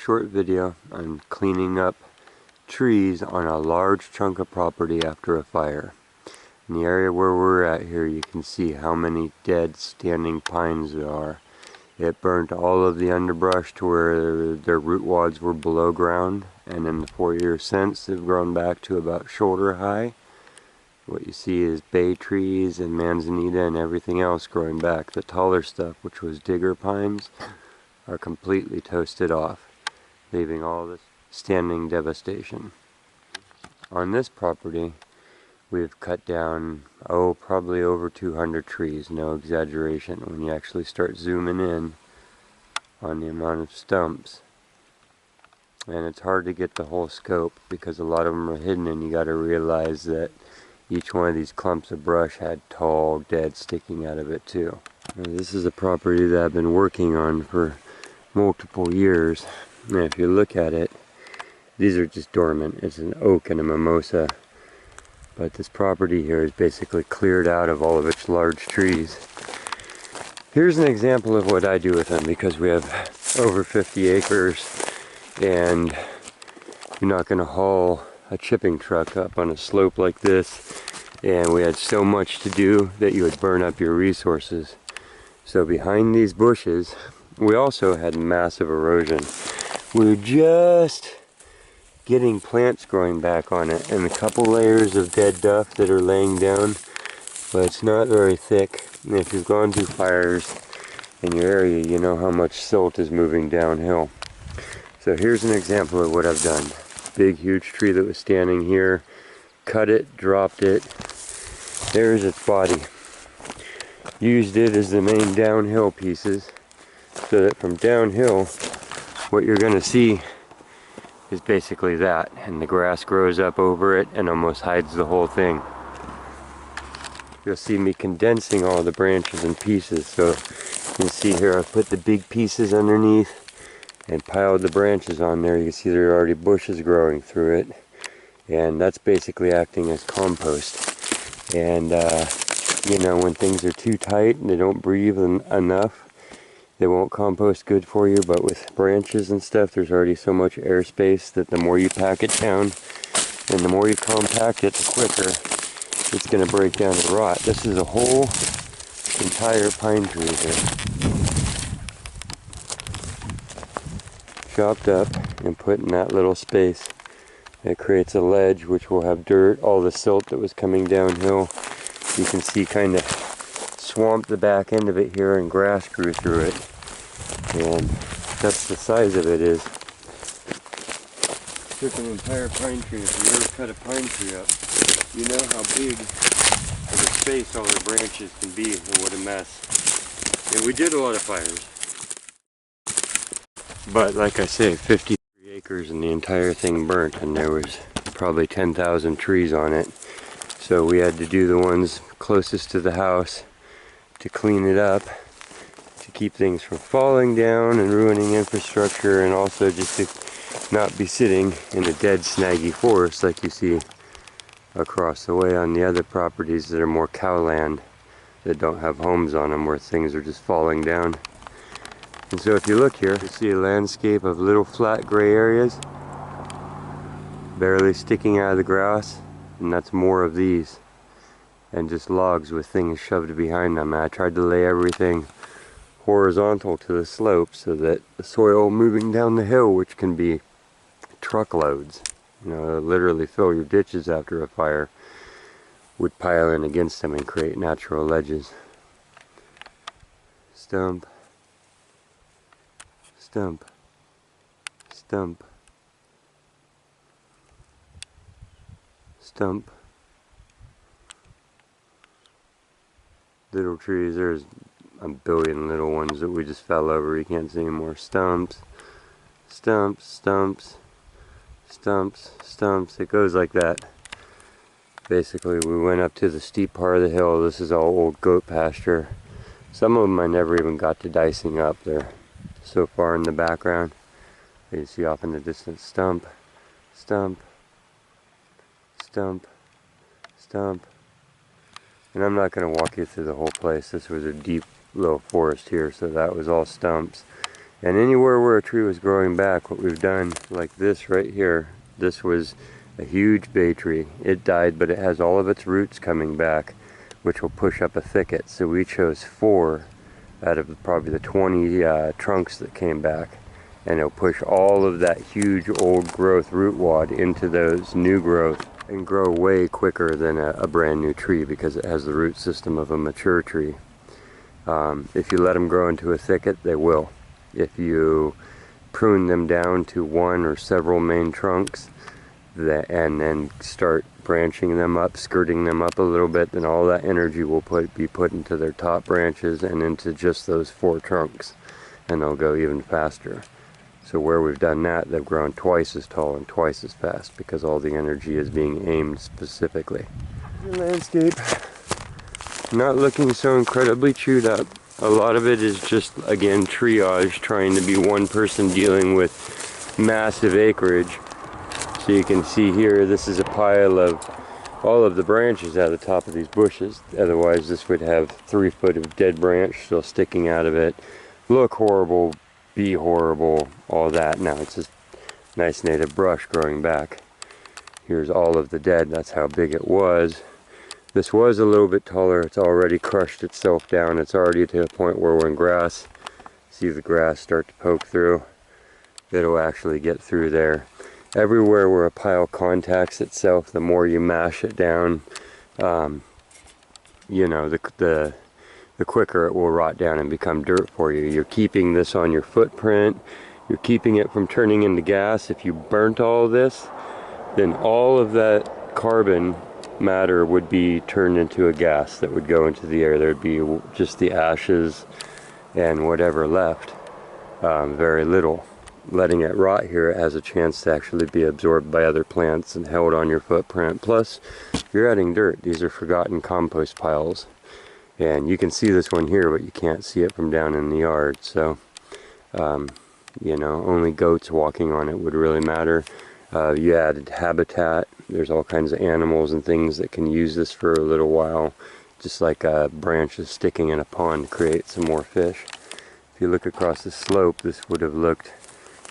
short video on cleaning up trees on a large chunk of property after a fire. In the area where we're at here, you can see how many dead standing pines there are. It burnt all of the underbrush to where their root wads were below ground, and in the 4 years since, they've grown back to about shoulder high. What you see is bay trees and manzanita and everything else growing back. The taller stuff, which was digger pines, are completely toasted off, leaving all this standing devastation. On this property, we've cut down, probably over 200 trees, no exaggeration, when you actually start zooming in on the amount of stumps. And it's hard to get the whole scope because a lot of them are hidden, and you got to realize that each one of these clumps of brush had tall, dead sticking out of it too. Now, this is a property that I've been working on for multiple years. Now if you look at it, these are just dormant. It's an oak and a mimosa. But this property here is basically cleared out of all of its large trees. Here's an example of what I do with them, because we have over 50 acres and you're not going to haul a chipping truck up on a slope like this, and we had so much to do that you would burn up your resources. So behind these bushes, we also had massive erosion. We were just getting plants growing back on it and a couple layers of dead duff that are laying down, but it's not very thick. And if you've gone through fires in your area, you know how much silt is moving downhill. So here's an example of what I've done. Big huge tree that was standing here, cut it, dropped it. There's its body. Used it as the main downhill pieces, so that from downhill, what you're going to see is basically that, and the grass grows up over it and almost hides the whole thing. You'll see me condensing all the branches and pieces, so you can see here I've put the big pieces underneath and piled the branches on there. You can see there are already bushes growing through it, and that's basically acting as compost. And you know, when things are too tight and they don't breathe enough, they won't compost good for you. But with branches and stuff, there's already so much airspace that the more you pack it down and the more you compact it, the quicker it's going to break down and rot. This is a whole entire pine tree here, chopped up and put in that little space. It creates a ledge which will have dirt, all the silt that was coming downhill. You can see kind of swamped the back end of it here, and grass grew through it. And that's the size of it is. Took an entire pine tree. If you ever cut a pine tree up, you know how big of a space all the branches can be, and what a mess. And we did a lot of fires. But like I say, 53 acres and the entire thing burnt, and there was probably 10,000 trees on it. So we had to do the ones closest to the house to clean it up, to keep things from falling down and ruining infrastructure, and also just to not be sitting in a dead snaggy forest like you see across the way on the other properties that are more cowland, that don't have homes on them, where things are just falling down. And so if you look here, you see a landscape of little flat gray areas barely sticking out of the grass, and that's more of these, and just logs with things shoved behind them. And I tried to lay everything horizontal to the slope so that the soil moving down the hill, which can be truckloads, you know, literally fill your ditches after a fire, would pile in against them and create natural ledges. Stump, stump, stump, stump. Little trees, there's a billion little ones that we just fell over. You can't see anymore. Stumps, stumps, stumps, stumps, stumps. It goes like that. Basically, we went up to the steep part of the hill. This is all old goat pasture. Some of them I never even got to dicing up. They're so far in the background. You can see off in the distance. Stump, stump, stump, stump. And I'm not going to walk you through the whole place. This was a deep little forest here, so that was all stumps. And anywhere where a tree was growing back, what we've done, like this right here, this was a huge bay tree. It died, but it has all of its roots coming back, which will push up a thicket. So we chose 4 out of probably the 20 trunks that came back. And it'll push all of that huge old growth root wad into those new growth and grow way quicker than a brand new tree because it has the root system of a mature tree. If you let them grow into a thicket, they will. If you prune them down to one or several main trunks and then start branching them up, skirting them up a little bit, then all that energy will be put into their top branches and into just those 4 trunks, and they'll go even faster. So where we've done that, they've grown twice as tall and twice as fast because all the energy is being aimed specifically. The landscape, not looking so incredibly chewed up. A lot of it is just, again, triage, trying to be one person dealing with massive acreage. So you can see here, this is a pile of all of the branches out of the top of these bushes. Otherwise, this would have 3 foot of dead branch still sticking out of it. Look horrible, be horrible, all that. Now it's just nice native brush growing back. Here's all of the dead, that's how big it was. This was a little bit taller, it's already crushed itself down. It's already to a point where when grass, see the grass start to poke through, it'll actually get through there. Everywhere where a pile contacts itself, the more you mash it down, you know, the quicker it will rot down and become dirt for you. You're keeping this on your footprint, you're keeping it from turning into gas. If you burnt all of this, then all of that carbon matter would be turned into a gas that would go into the air. There'd be just the ashes and whatever left, very little. Letting it rot here, it has a chance to actually be absorbed by other plants and held on your footprint. Plus, you're adding dirt. These are forgotten compost piles. And you can see this one here, but you can't see it from down in the yard. So, you know, only goats walking on it would really matter. You added habitat. There's all kinds of animals and things that can use this for a little while. Just like branches sticking in a pond to create some more fish. If you look across the slope, this would have looked...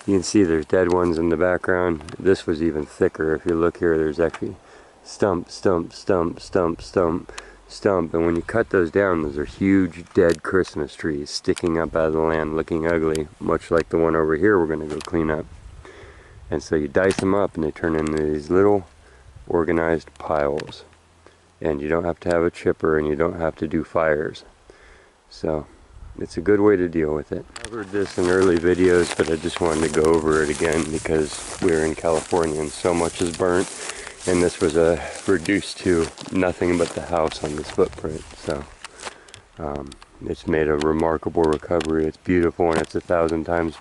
You can see there's dead ones in the background. This was even thicker. If you look here, there's actually stump, stump, stump, stump, stump, stump. And when you cut those down, those are huge dead Christmas trees sticking up out of the land looking ugly, much like the one over here we're going to go clean up. And so you dice them up and they turn into these little organized piles. And you don't have to have a chipper and you don't have to do fires. So it's a good way to deal with it. I covered this in early videos, but I just wanted to go over it again because we're in California and so much is burnt. And this was reduced to nothing but the house on this footprint. So it's made a remarkable recovery. It's beautiful and it's 1,000 times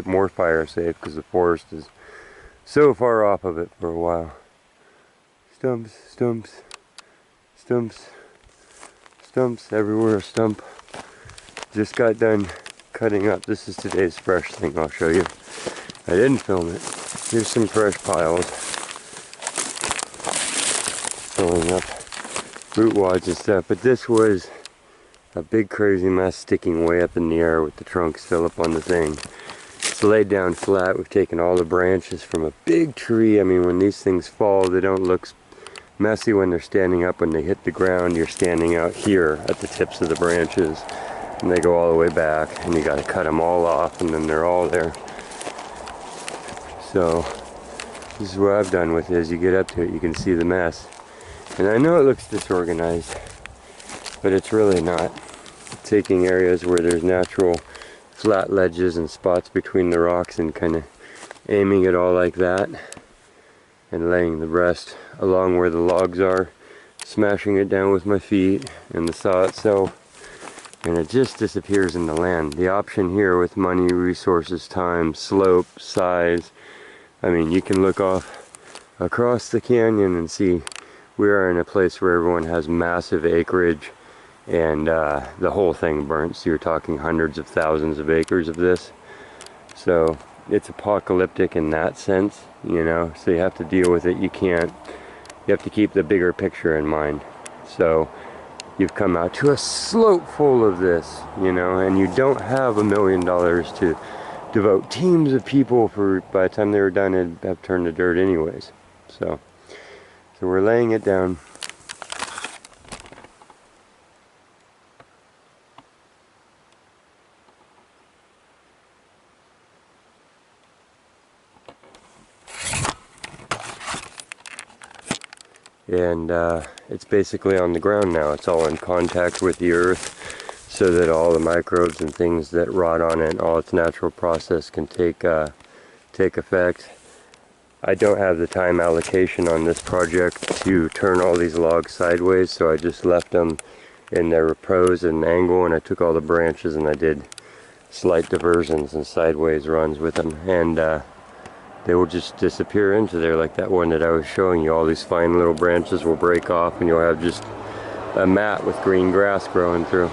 more fire safe because the forest is so far off of it for a while. Stumps, stumps, stumps, stumps, everywhere a stump. Just got done cutting up. This is today's fresh thing I'll show you. I didn't film it. Here's some fresh piles. Filling up root wads and stuff. But this was a big crazy mess sticking way up in the air with the trunks still up on the thing. It's laid down flat. We've taken all the branches from a big tree. I mean, when these things fall, they don't look messy when they're standing up. When they hit the ground, you're standing out here at the tips of the branches. And they go all the way back, and you got to cut them all off, and then they're all there. So this is what I've done with it. As you get up to it, you can see the mess. And I know it looks disorganized, but it's really not. Taking areas where there's natural flat ledges and spots between the rocks and kind of aiming it all like that, and laying the rest along where the logs are, smashing it down with my feet and the saw itself. And it just disappears in the land. The option here with money, resources, time, slope, size. I mean, you can look off across the canyon and see we are in a place where everyone has massive acreage and the whole thing burnt. So you're talking hundreds of thousands of acres of this. So it's apocalyptic in that sense, you know. So you have to deal with it. You have to keep the bigger picture in mind. So you've come out to a slope full of this, you know, and you don't have $1 million to devote teams of people for, by the time they were done, it'd have turned to dirt anyways. So we're laying it down. And it's basically on the ground now. It's all in contact with the earth, so that all the microbes and things that rot on it, all its natural process can take effect. I don't have the time allocation on this project to turn all these logs sideways, so I just left them in their repose and angle, and I took all the branches and I did slight diversions and sideways runs with them, and they will just disappear into there, like that one that I was showing you. All these fine little branches will break off and you'll have just a mat with green grass growing through.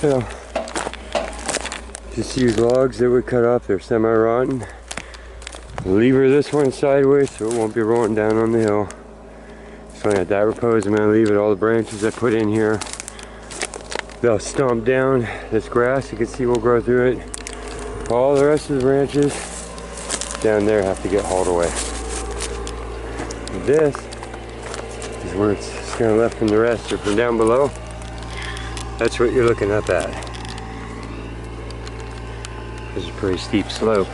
So, just use logs that we cut off. They're semi-rotten. Lever this one sideways so it won't be rolling down on the hill. So at that repose, I'm going to leave it. All the branches I put in here, they'll stomp down this grass. You can see we'll grow through it. All the rest of the branches down there have to get hauled away. This is where it's kind of left from the rest, or from down below. That's what you're looking up at. This is a pretty steep slope.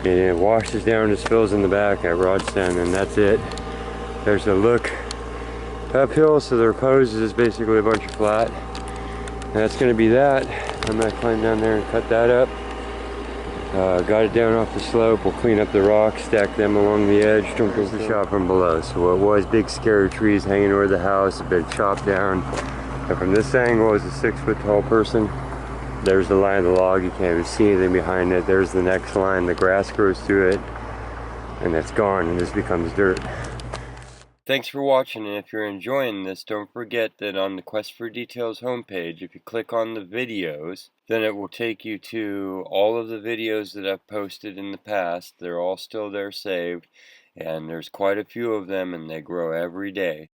And it washes down, it spills in the back, that rods down, and that's it. There's a look uphill, so the repose is basically a bunch of flat. And that's going to be that. I'm going to climb down there and cut that up. Got it down off the slope. We'll clean up the rocks, stack them along the edge. Don't go the shot from below. So what was big scary trees hanging over the house have been chopped down. And from this angle is a 6-foot tall person. There's the line of the log. You can't even see anything behind it. There's the next line. The grass grows through it, and it's gone, and this becomes dirt. Thanks for watching, and if you're enjoying this, don't forget that on the Quest for Details homepage, if you click on the videos, then it will take you to all of the videos that I've posted in the past. They're all still there saved, and there's quite a few of them, and they grow every day.